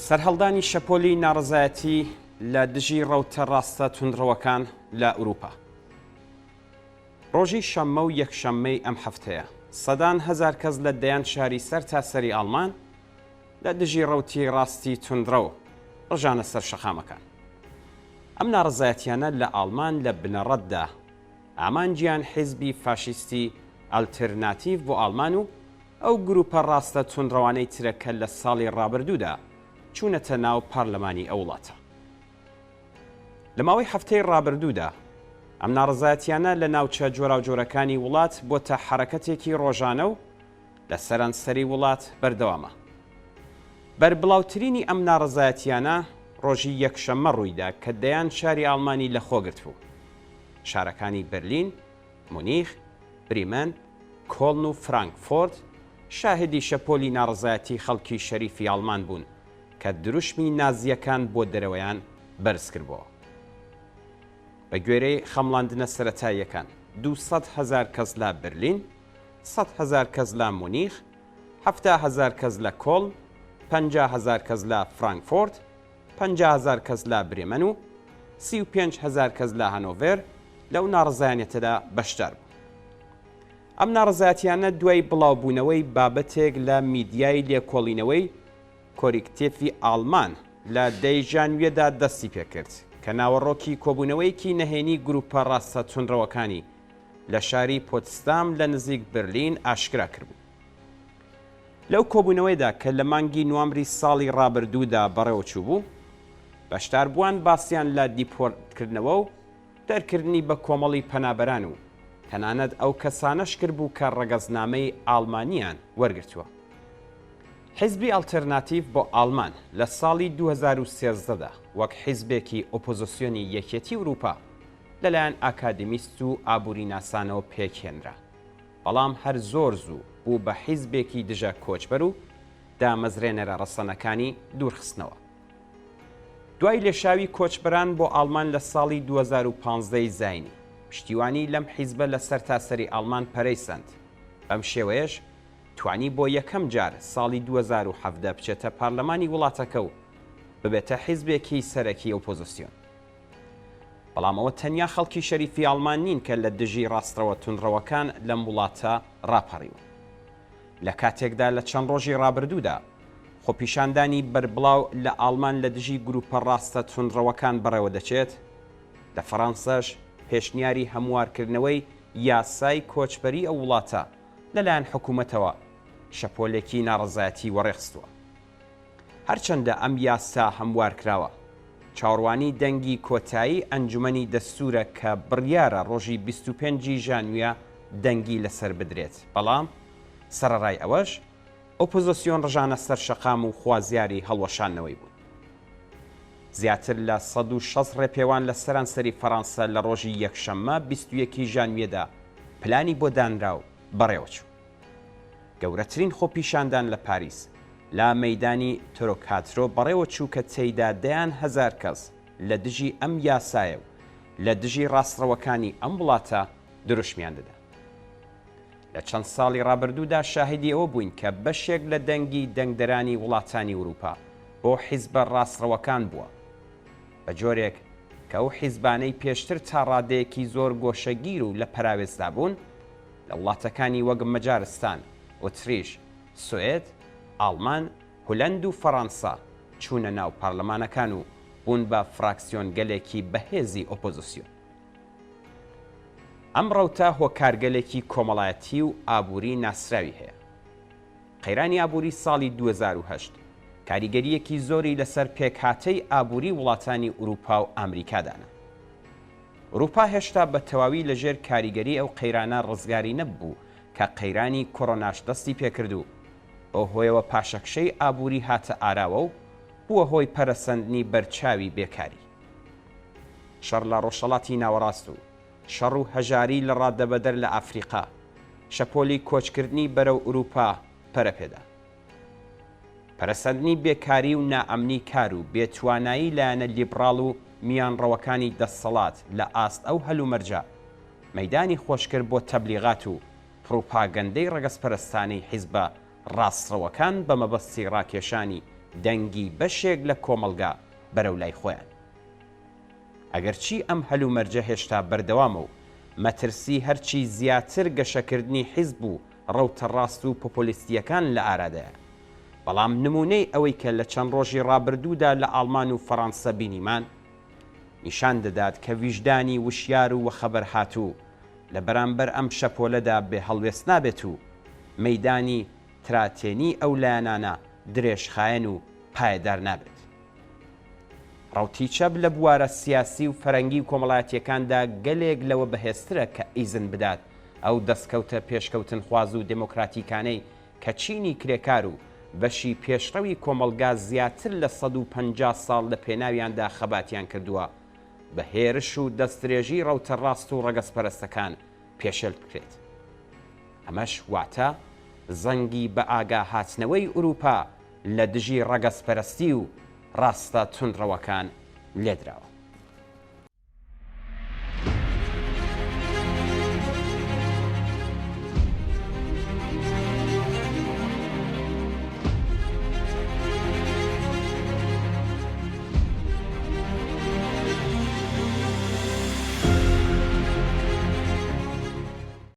سەرهەڵدانی شەپۆلی ناڕزایەتی لە دژی ڕەوتە ڕاستە توندڕەوەکان لە ئوروپا. ڕۆژی شەممە و یەکشەممەی ئەم هەفتەیە سەدان هەزار کەس لە دەیان شاری سەر تاسەری ئاڵمان لە دژی ڕەوتی ڕاستی توندڕە و ڕژانە سەر شەقامەکان. ئەم ناڕزایەتیانە لە ئاڵمان لە بنەڕەتدا ئامانجیان حیزبی فاشیستی ئەلترناتیڤ بۆ ئاڵمان و ئەو گروپە ڕاستە توندڕەوانەی ترەکە لە ساڵی ڕابردوودا چوونەتە ناو پارلەمانی ئەو وڵاتە. لە ماوەی هەفتەی ڕابردوودا ئەم ناڕزایەتیانە لە ناوچە جۆراوجۆرەکانی وڵات بۆتە حرەکەتێکی ڕۆژانە و لە سەرانسەری وڵات بەردەوامە. بەربڵاوترینی ئەم ناڕزایەتیانە ڕۆژی یەکشەممە ڕوویدا کە دەیان شاری ئاڵمانی لە خۆگرت بوو. شارەکانی بەرلین، مونیخ، بریمەن، کۆڵن و فرانکفۆرت شاهدی شەپۆلی ناڕزایەتی خەڵکی شەریفی ئاڵمان بوون کە دروشمی نازیەکان بۆ دەرەوەیان بەرز کردبووە. بە گوێرەی خەمڵاندنە سەرەتاییەکان 200,000 کەس لە بەرلین، 100,000 کەس لە مونیخ، 70,000 کەس لە کۆڵن، 50,000 کەس لە فرانکفۆرت، 50,000 کەس لە برێمەن و 35,000 کەس لە هەنۆڤێر لەو ناڕزایەتەدا بەشدار بوو. ئەم ناڕزایەتیانە دوای بڵاوبوونەوەی بابەتێک لە میدیای لێکۆڵینەوەی کۆلێکتیڤی ئاڵمان لە 10 ژانویەدا دەستی پێکرد کە ناوەڕۆکی کۆبوونەوەیەکی نەهێنی گروپە ڕاستە توندڕەوەکانی لە شاری پۆتسدام لە نزیک بەرلین ئاشکرا کردبوو. لەو کۆبوونەوەیدا کە لە مانگی نوامبری ساڵی ڕابردوودا بەڕێوەچوو بوو، بەشداربووان باسییان لە دیپۆرتکردنەوە و دەرکردنی بە کۆمەڵی پەنابەران و تەنانەت ئەو کەسانەش کرد بوو کە ڕەگەزنامەی ئاڵمانیان وەرگرتووە. حیزبی ئەلتەرناتیڤ بۆ ئاڵمان لە ساڵی 2013دا وەک حیزبێکی ئۆپۆزیسیۆنی یەکێتی ئوروپا لەلایەن ئاکادمیست و ئابووری ناسانەوە پێکهێنرا، بەڵام هەر زۆر زوو بوو بە حیزبێکی دژە کۆچبەر و دامەزرێنەرە ڕەسەنەکانی دوورخستنەوە. دوای لێشاوی کۆچبەران بۆ ئاڵمان لە ساڵی 2015 زاینی پشتیوانی لەم حیزبە لە سەر تاسەری ئاڵمان پەرەیسەند. بەم شێوەیەش توانی بۆ یەکەم جار ساڵی 2017 بچێتە پارلەمانی وڵاتەکە و ببێتە حیزبێکی سەرەکی ئۆپۆزیسیۆن. بەڵام ئەوە تەنیا خەڵکی شەریفی ئاڵمان نین کە لە دژی ڕاستەوە توندڕەوەکان لەم وڵاتە ڕاپەڕیوە. لە کاتێکدا لە چەند ڕۆژی ڕابردوودا خۆپیشاندانی بەربڵاو لە ئاڵمان لە دژی گروپە ڕاستە توندڕەوەکان بەڕێوە دەچێت، لە فەڕەنساش پێشنیاری هەموارکردنەوەی یاسای کۆچبەری ئەو وڵاتە لەلایەن حکوومەتەوە شەپۆلێکی ناڕزایەتی وەڕێخستووە. هەرچەندە ئەم یاسا هەموار کراوە، چاوەڕوانی دەنگی کۆتایی ئەنجومەنی دەستورە کە بڕیارە ڕۆژی 25 ژانویە دەنگی لەسەر بدرێت، بەڵام سەرەڕای ئەوەش ئۆپۆزیسیۆن ڕژانە سەر شەقام و خوازیاری هەڵوەشانەوەی بوو. زیاتر لە 160 ڕێپێوان لە سەرانسەری فەڕەنسا لە ڕۆژی یەکشەممە 21 ژانویەدا پلانی بۆ دانرا و بەڕێوەچوو. گەورەترین خۆپیشاندان لە پاریس لە مەیدانی تۆرۆکاترۆ بەڕێوەچوو کە تێیدا دەیان هەزار کەس لە دژی ئەم یاسایە و لە دژی ڕاستڕەوەکانی ئەم وڵاتە دروشمیان دەدا. لە چەند ساڵی ڕابردوودا شاهدی ئەوە بووین کە بەشێک لە دەنگی دەنگدەرانی وڵاتانی ئوروپا بۆ حیزبە ڕاستڕەوەکان بووە، بە جۆرێک کە ئەو حیزبانەی پێشتر تا ڕادەیەکی زۆر گۆشەگیر و لە پەراوێزدا بوون لە وڵاتەکانی وەک مەجارستان، ئۆتریش، سوئێد، ئاڵمان، هۆلەند و فەڕەنسا چوونە ناو پارلەمانەکان و بوون بە فراکسیۆن گەلێکی بەهێزی ئۆپۆزیسیۆن. ئەم ڕەوتە هۆکارگەلێکی کۆمەڵایەتی و ئابووری ناسراوی هەیە. قەیرانی ئابووری ساڵی 2008 کاریگەریەکی زۆری لەسەر پێکهاتەی ئابووری وڵاتانی ئوروپا و ئەمریکادانا. ئوروپا هێشتا بە تەواوی لەژێر کاریگەری ئەو قەیرانە ڕزگاری نەبوو کە قەیرانی کۆڕۆناش دەستی پێکرد و ئەو هۆیەوە پاشەکشەی ئابووری هاتە ئاراوە و بووە هۆی پەرەسەندنی بەرچاوی بێکاری. شەڕ لە ڕۆژهەڵاتی ناوەڕاست و شەڕ و هەژاری لە ڕادەبەدەر لە ئەفریقا شەپۆلی کۆچکردنی بەرەو ئوروپا پەرەپێدا. پەرەسەندنی بێکاری و نائەمنی کار و بێتوانایی لایەنە لیبراڵ و میانڕەوەکانی دەسەڵات لە ئاست ئەو هەلومەرجە مەیدانی خۆشکرد بۆ تەبلیغات و پڕۆپاگەندەی ڕەگەزپەرستانەی حیزبە ڕاستڕەوەکان بە مەبەستی ڕاکێشانی دەنگی بەشێک لە کۆمەڵگا بەرەو لای خۆیان. ئەگەرچی ئەم هەلومەرجە هێشتا بەردەوامە و مەترسی هەرچی زیاتر گەشەکردنی حیزب و ڕەوتەڕاست و پۆپۆلیستیەکان لە ئارادەیە، بەڵام نمونەی ئەوەی کە لە چەند ڕۆژی ڕابردوودا لە ئاڵمان و فەڕەنسە بینیمان نیشان دەدات کە ویژدانی وشیار و وەخەبەر هاتوو لە بەرامبەر ئەم شەپۆلەدا بێ هەڵوێست نابێت و مەیدانی تراتێنی ئەو لایەنانە درێژخایەن و پایەدار نابێت. ڕەوتی چەپ لە بوارە سیاسی و فەرەنگی و کۆمەڵایەتیەکاندا گەلێک لەوە بەهێزترە کە ئیزن بدات ئەو دەستکەوتە پێشکەوتن خواز و دموکراتیکانەی کە چینی کرێکار و بەشی پێشڕەوی کۆمەلگا زیاتر لە 150 ساڵ لە پێناویاندا خەباتیان کردووە بە هێرش و دەستدرێژی ڕەوتەڕاست و ڕەگەزپەرستەکان پێشێل بکرێت. ئەمەش واتە زەنگی بە ئاگا هاتنەوەی ئوروپا لە دژی ڕەگەزپەرستی و ڕاستە تونڕەوەکان لێدراوە.